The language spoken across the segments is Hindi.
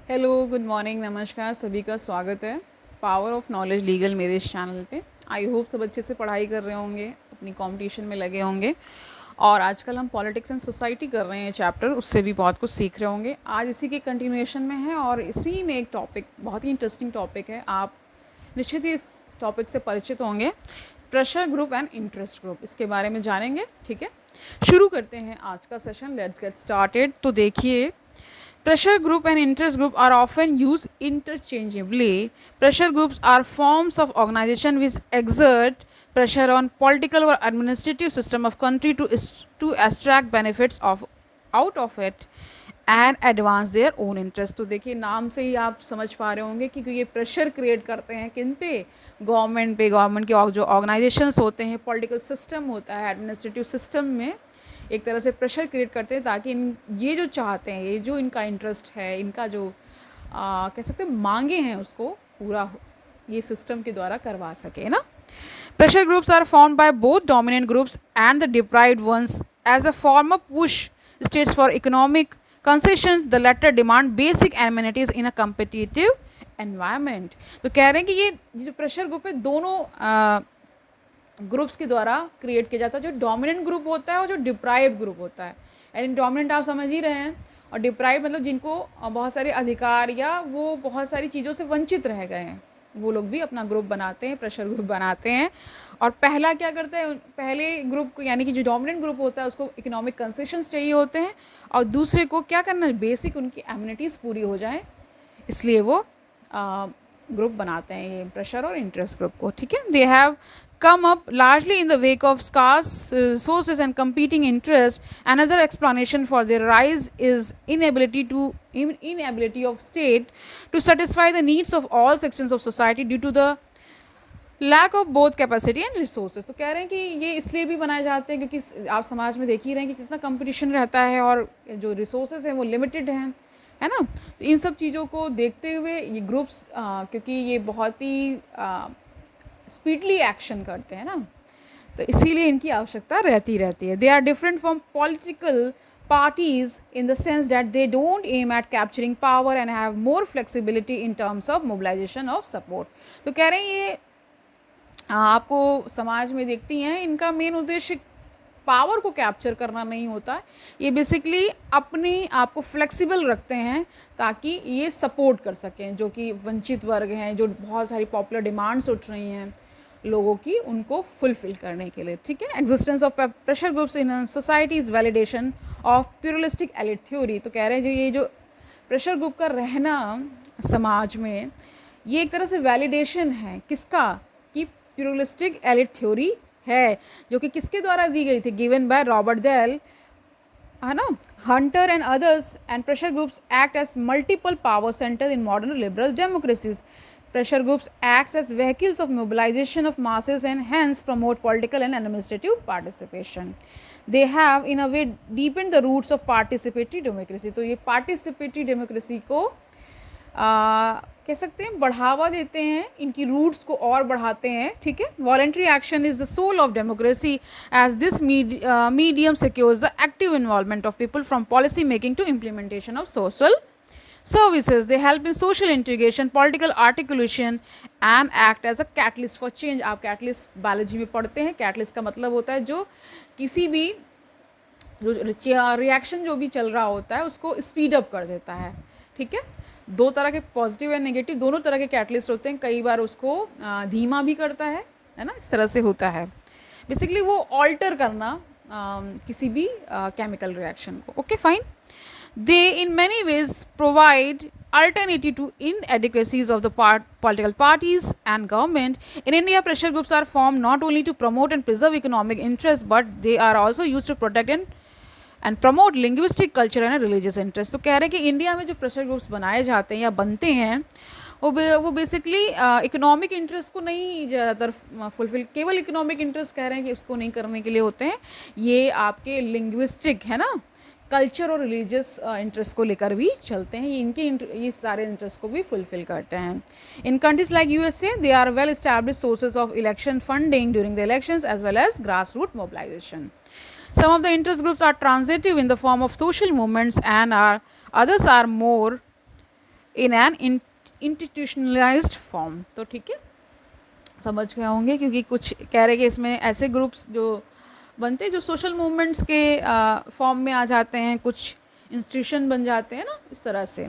हेलो, गुड मॉर्निंग, नमस्कार, सभी का स्वागत है पावर ऑफ नॉलेज लीगल मेरे इस चैनल पे। आई होप सब अच्छे से पढ़ाई कर रहे होंगे, अपनी कंपटीशन में लगे होंगे। और आजकल हम पॉलिटिक्स एंड सोसाइटी कर रहे हैं चैप्टर, उससे भी बहुत कुछ सीख रहे होंगे। आज इसी के कंटिन्यूएशन में है और इसी में एक टॉपिक, बहुत ही इंटरेस्टिंग टॉपिक है, आप निश्चित ही इस टॉपिक से परिचित होंगे। Pressure group and interest group, इसके बारे में जानेंगे। ठीक है, शुरू करते हैं आज का सेशन। Let's get started. तो देखिए, pressure group and interest group are often used interchangeably. Pressure groups are forms of organization which exert pressure on political or administrative system of country to extract benefits of out of it and advance their own interest. तो देखिए, नाम से ही आप समझ पा रहे होंगे कि ये प्रेशर क्रिएट करते हैं किन पे, गवर्नमेंट पे। गवर्नमेंट के जो ऑर्गेनाइजेशंस होते हैं, पॉलिटिकल सिस्टम होता है, एडमिनिस्ट्रेटिव सिस्टम में एक तरह से प्रेशर क्रिएट करते हैं ताकि ये जो चाहते हैं, ये जो इनका इंटरेस्ट है, इनका जो कह सकते हैं मांगे हैं, उसको पूरा ये सिस्टम के द्वारा करवा सके ना। Pressure groups are formed by both dominant groups and the deprived ones as a form of push states for economic concessions. The latter demand basic amenities in a competitive environment. तो कह रहे हैं कि ये जो प्रेशर ग्रुप है, दोनों ग्रुप्स के द्वारा क्रिएट किया जाता है। जो डोमिनेंट ग्रुप होता है और जो डिप्राइव ग्रुप होता है, यानी डोमिनेंट आप समझ ही रहे हैं, और डिप्राइव मतलब जिनको बहुत सारे अधिकार या वो बहुत सारी चीज़ों से वंचित रह गए हैं, वो लोग भी अपना ग्रुप बनाते हैं, प्रेशर ग्रुप बनाते हैं। और पहला क्या करता है, पहले ग्रुप को यानी कि जो डोमिनेंट ग्रुप होता है उसको इकोनॉमिक कंसेशंस चाहिए होते हैं, और दूसरे को क्या करना है, बेसिक उनकी एमिनिटीज़ पूरी हो जाए, इसलिए वो ग्रुप बनाते हैं, ये प्रेशर और इंटरेस्ट ग्रुप को। ठीक है, they have come up largely in the wake of scarce sources and competing interests. Another explanation for their rise is inability of state to satisfy the needs of all sections of society due to the lack of both capacity and resources. तो कह रहे हैं कि ये इसलिए भी बनाए जाते हैं क्योंकि आप समाज में देख ही रहे हैं कि कितना कंपटीशन रहता है और जो रिसोर्सेज हैं वो लिमिटेड हैं, है ना। तो इन सब चीज़ों को देखते हुए ये ग्रुप्स, क्योंकि ये बहुत ही स्पीडली एक्शन करते हैं ना, तो इसीलिए इनकी आवश्यकता रहती है। They are different from political parties in the sense that they don't aim at capturing power and have more flexibility in terms of mobilization of support. तो कह रहे हैं ये आपको समाज में देखती हैं, इनका मेन उद्देश्य पावर को कैप्चर करना नहीं होता है, ये बेसिकली अपने आप को फ्लेक्सिबल रखते हैं ताकि ये सपोर्ट कर सकें जो कि वंचित वर्ग हैं, जो बहुत सारी पॉपुलर डिमांड्स उठ रही हैं लोगों की, उनको फुलफिल करने के लिए। ठीक है, existence of pressure groups in society is validation of pluralistic elite theory. तो कह रहे हैं जो ये जो प्रेशर ग्रुप का रहना समाज में, ये एक तरह से वैलिडेशन है किसका, कि प्यूरलिस्टिक एलिट थ्योरी है, जो कि किसके द्वारा दी गई थी, गिवन बाय रॉबर्ट डेल, है ना, Hunter and others. And pressure groups act as multiple power center in modern liberal democracies. Pressure groups acts as vehicles of mobilization of masses and hence promote political and administrative participation. They have in a way deepened the roots of participatory democracy. तो ये participatory democracy को कह सकते हैं बढ़ावा देते हैं, इनकी रूट्स को और बढ़ाते हैं। ठीक है, voluntary action is the soul of democracy as this medium secures the active involvement of people from policy making to implementation of social services. They help in social integration, political articulation and act as a catalyst for change. आप catalyst बायोलॉजी में पढ़ते हैं, catalyst का मतलब होता है जो किसी भी रिएक्शन जो भी चल रहा होता है उसको स्पीड अप कर देता है। ठीक है, दो तरह के पॉजिटिव एंड नेगेटिव दोनों तरह के कैटलिस्ट होते हैं, कई बार उसको धीमा भी करता है ना, इस तरह से होता है। बेसिकली वो ऑल्टर करना किसी भी केमिकल रिएक्शन को। Okay fine, they in many ways provide alternative to inadequacies of the political parties and government. In India, pressure groups are formed not only to promote and preserve economic interests, but they are also used to protect and promote linguistic, culture and religious interests. तो कह रहे हैं कि इंडिया में जो प्रेशर ग्रुप्स बनाए जाते हैं या बनते हैं वो बेसिकली इकोनॉमिक इंटरेस्ट को नहीं ज़्यादातर फुलफिल, केवल इकोनॉमिक इंटरेस्ट कह रहे हैं कि उसको नहीं करने के लिए होते हैं, ये आपके लिंग्विस्टिक, है ना, कल्चर और रिलीजियस इंटरेस्ट को लेकर भी चलते हैं, ये इनके ये सारे इंटरेस्ट को भी फुलफिल करते हैं। In countries like USA they are well establish sources of election funding during the elections as well as grass root mobilisation. Some of the interest groups are transitive in the form of social movements and others are more in an institutionalised form. तो ठीक है, समझ गए होंगे, क्योंकि कुछ कह रहे कि इसमें ऐसे ग्रुप्स जो बनते हैं जो सोशल मूवमेंट्स के फॉर्म में आ जाते हैं, कुछ इंस्टीट्यूशन बन जाते हैं ना, इस तरह से।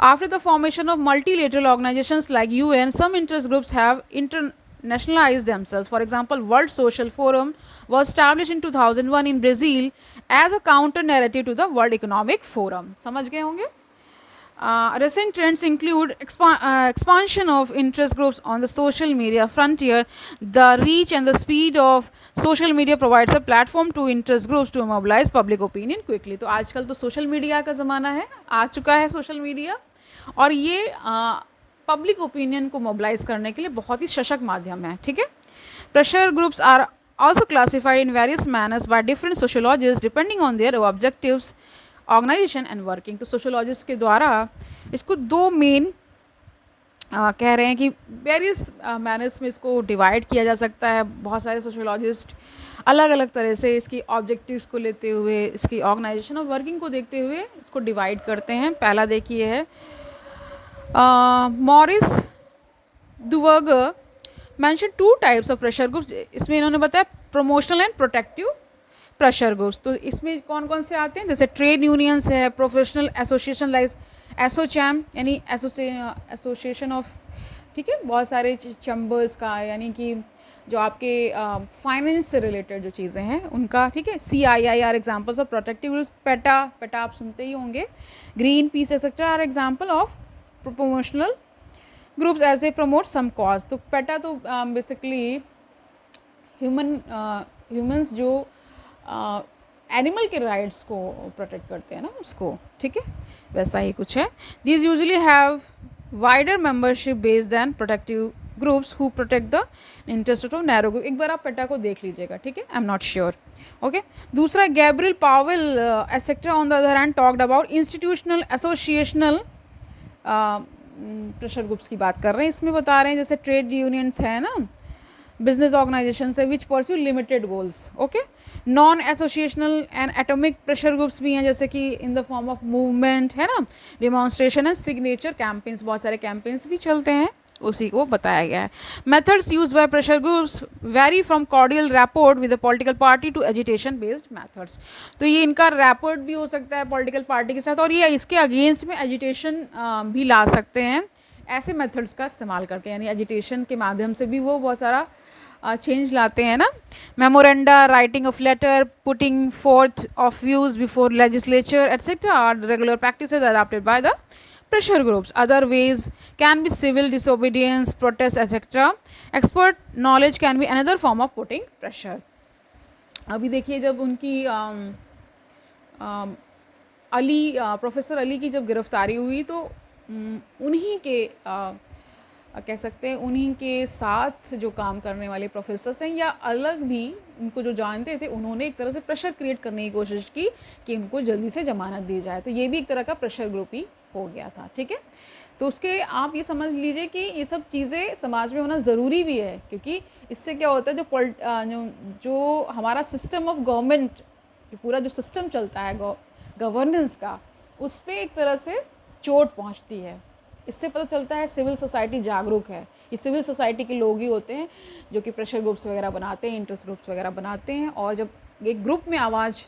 After the formation of multilateral organizations like UN, some interest groups have internationalized themselves. For example, World Social Forum was established in 2001 in Brazil as a counter narrative to the World Economic Forum. समझ गए होंगे। Recent trends include expansion of interest groups on the social media frontier. The reach and the speed of social media provides a platform to interest groups to mobilize public opinion quickly. तो आजकल तो सोशल मीडिया का ज़माना है, आ चुका है सोशल मीडिया, और ये पब्लिक ओपिनियन को मोबिलाइज करने के लिए बहुत ही सशक्त माध्यम है। ठीक है, pressure groups are also classified in various manners by different sociologist depending on their objectives, organization and working. तो सोशोलॉजिस्ट के द्वारा इसको दो मेन कह रहे हैं कि वेरियस मैनर्स में इसको डिवाइड किया जा सकता है। बहुत सारे सोशोलॉजिस्ट अलग अलग तरह से इसकी ऑब्जेक्टिव्स को लेते हुए, इसकी ऑर्गेनाइजेशन और वर्किंग को देखते हुए इसको डिवाइड करते हैं। पहला देखिए है Maurice Duverger mention 2 types of pressure groups. इसमें इन्होंने बताया promotional and protective pressure groups. तो इसमें कौन कौन से आते हैं, जैसे ट्रेड यूनियंस है, प्रोफेशनल एसोसिएशन लाइक एसोचैम यानी एसोसिएशन ऑफ, ठीक है, बहुत सारे चैम्बर्स का, यानी कि जो आपके फाइनेंस से रिलेटेड जो चीज़ें हैं उनका। ठीक है, CII are examples of protective groups. PETA आप सुनते ही होंगे, Greenpeace etcetera are example of promotional groups as they promote some cause। तो पेटा तो बेसिकली ह्यूमंस जो एनिमल के राइट्स को प्रोटेक्ट करते हैं ना, उसको। ठीक है, वैसा ही कुछ है। These usually have wider membership base than protective groups who protect the interest of narrow group. एक बार आप पेटा को देख लीजिएगा। ठीक है, I am not sure. Okay, दूसरा Gabriel Powell etcetera on the other hand talked about institutional associational pressure groups की बात कर रहे हैं। इसमें बता रहे हैं जैसे ट्रेड यूनियंस है ना, बिजनेस ऑर्गेनाइजेशन है which pursue limited goals. Okay, non associational and atomic pressure groups भी हैं, जैसे कि in the form of movement है ना, डिमॉन्स्ट्रेशन एंड सिग्नेचर कैंपेन्स, बहुत सारे कैंपेन्स भी चलते हैं, उसी को बताया गया है। Methods use by pressure groups vary from cordial rapport with the political party to agitation based methods. तो ये इनका रैपोर्ट भी हो सकता है पॉलिटिकल पार्टी के साथ, और ये इसके अगेंस्ट में एजिटेशन भी ला सकते हैं ऐसे मेथड्स का इस्तेमाल करके, यानी एजिटेशन के माध्यम से भी वो बहुत सारा चेंज लाते हैं ना। Memoranda, writing of letter, putting forth of views before legislature etcetera are regular practices adopted by the pressure groups. Other ways can be civil disobedience, protest, etc. Expert knowledge can be another form of putting pressure. अभी देखिए, जब उनकी प्रोफेसर अली की जब गिरफ्तारी हुई तो उन्हीं के कह सकते हैं, उन्हीं के साथ जो काम करने वाले प्रोफेसर्स हैं या अलग भी उनको जो जानते थे, उन्होंने एक तरह से प्रेशर क्रिएट करने की कोशिश की कि उनको जल्दी से जमानत दी जाए। तो ये भी एक तरह का प्रेशर ग्रुप ही हो गया था। ठीक है, तो उसके आप ये समझ लीजिए कि ये सब चीज़ें समाज में होना ज़रूरी भी है, क्योंकि इससे क्या होता है, जो हमारा सिस्टम ऑफ गवर्नमेंट, जो पूरा जो सिस्टम चलता है गवर्नेंस का, उस पर एक तरह से चोट पहुंचती है। इससे पता चलता है सिविल सोसाइटी जागरूक है। ये सिविल सोसाइटी के लोग ही होते हैं जो कि प्रेशर ग्रुप्स वगैरह बनाते हैं, इंटरेस्ट ग्रुप्स वगैरह बनाते हैं, और जब एक ग्रुप में आवाज़,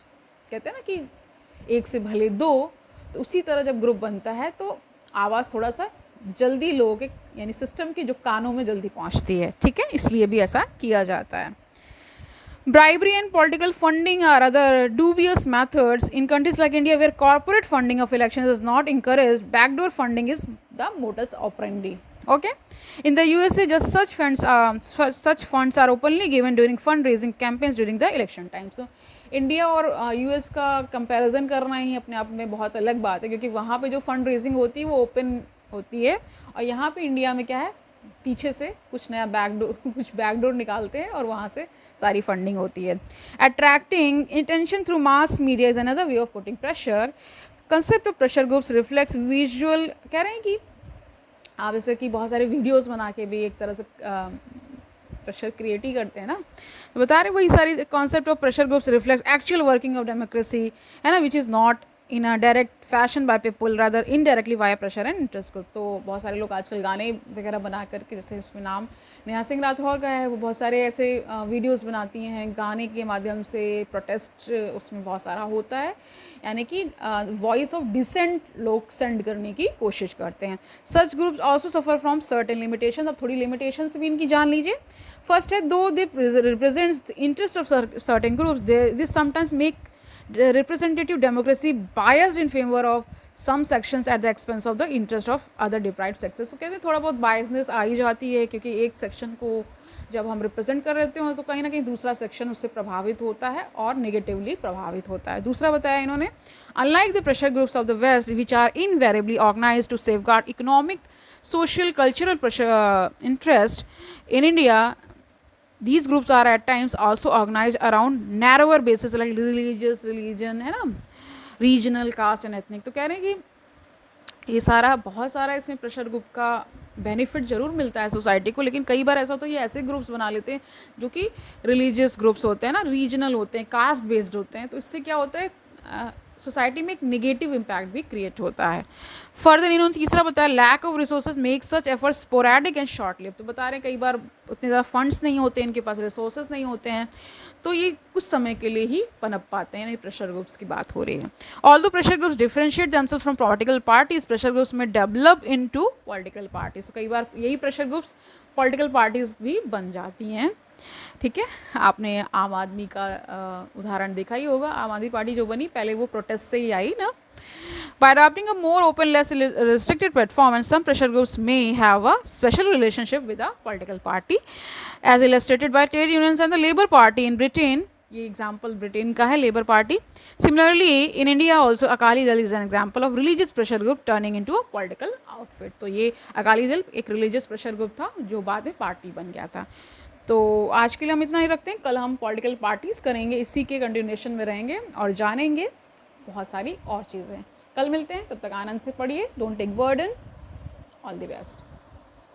कहते हैं ना कि एक से भले दो, तो उसी तरह जब ग्रुप बनता है तो आवाज़ थोड़ा सा जल्दी लोगों के, यानी सिस्टम के जो कानों में जल्दी पहुंचती है। ठीक है, इसलिए भी ऐसा किया जाता है। Bribery and political funding are other dubious methods in countries like India, where corporate funding of elections is not encouraged. Backdoor funding is the modus operandi. Okay, in the USA, just such funds are openly given during fundraising campaigns during the election time. So India और यूएस का कंपैरिजन करना ही अपने आप में बहुत अलग बात है, क्योंकि वहाँ पे जो फंड रेजिंग होती है वो ओपन होती है, और यहाँ पे इंडिया में क्या है, पीछे से कुछ नया बैकडोर निकालते हैं और वहाँ से सारी फंडिंग होती है। Attracting attention through mass media is another way of putting pressure. Concept of pressure groups reflects visual, कह रहे हैं कि आप जैसे कि बहुत सारे वीडियोस बना के भी एक तरह से प्रेशर क्रिएट ही करते हैं ना, तो बता रहे वही सारी concept of pressure groups reflect actual working of democracy है ना, which is not in a direct fashion by people rather indirectly via pressure and interest group. तो बहुत सारे लोग आजकल गाने वगैरह बना करके, जैसे उसमें नाम नेहा सिंह राठौर का है, वो बहुत सारे ऐसे वीडियोस बनाती हैं गाने के माध्यम से, प्रोटेस्ट उसमें बहुत सारा होता है, यानी कि वॉइस ऑफ डिसेंट लोग सेंड करने की कोशिश करते हैं। Such groups also suffer from certain limitation. अब थोड़ी लिमिटेशंस भी इनकी जान लीजिए। फर्स्ट है, though they represents interest of certain groups, this sometimes make representative democracy biased in favor of some sections at the expense of the interest of other deprived sections। तो कहते हैं थोड़ा बहुत बायसनेस आ ही जाती है, क्योंकि एक सेक्शन को जब हम रिप्रेजेंट कर रहे होते हैं तो कहीं ना कहीं दूसरा सेक्शन उससे प्रभावित होता है और नेगेटिवली प्रभावित होता है। दूसरा बताया इन्होंने, unlike the pressure groups of the west which are invariably organized to safeguard economic social cultural interest in India, these groups are at times also organized around narrower basis like religion है ना, regional, caste and ethnic। तो कह रहे हैं कि ये सारा बहुत सारा इसमें प्रेशर ग्रुप का बेनिफिट ज़रूर मिलता है सोसाइटी को, लेकिन कई बार ऐसा होता है ये ऐसे ग्रुप्स बना लेते हैं जो कि रिलीजियस ग्रुप्स होते हैं ना, रीजनल होते हैं, कास्ट बेस्ड होते हैं, तो इससे क्या होता है सोसाइटी में एक नेगेटिव इम्पैक्ट भी क्रिएट होता है। फर्दर इन्होंने तीसरा बताया, lack of resources make such effort sporadic and short live. तो बता रहे हैं कई बार उतने ज़्यादा फंड्स नहीं होते, इनके पास रिसोर्सेज नहीं होते हैं, तो ये कुछ समय के लिए ही पनप पाते हैं। प्रेशर ग्रुप्स की बात हो रही है। Although pressure groups differentiate themselves from political parties, pressure groups में डेवलप इनटू पॉलिटिकल पार्टीज। तो कई बार यही प्रेशर ग्रुप्स पॉलिटिकल पार्टीज भी बन जाती हैं। ठीक है, आपने आम आदमी का उदाहरण देखा ही होगा। आम आदमी पार्टी जो बनी पहले वो प्रोटेस्ट से ही आई ना। By adopting a more open, less restricted platform, and some pressure groups may have a special relationship with a political party, as illustrated by trade unions and the Labour Party in Britain। ये एग्जाम्पल ब्रिटेन का है, Labour Party. Similarly in India also Akali Dal is an example of religious pressure group turning into a political outfit. तो ये अकाली दल एक रिलीजियस प्रेशर ग्रुप था जो बाद में पार्टी बन गया था। तो आज के लिए हम इतना ही रखते हैं, कल हम पॉलिटिकल पार्टीज़ करेंगे, इसी के कंटिन्यूएशन में रहेंगे और जानेंगे बहुत सारी और चीज़ें। कल मिलते हैं, तब तक आनंद से पढ़िए, don't take burden. All the best.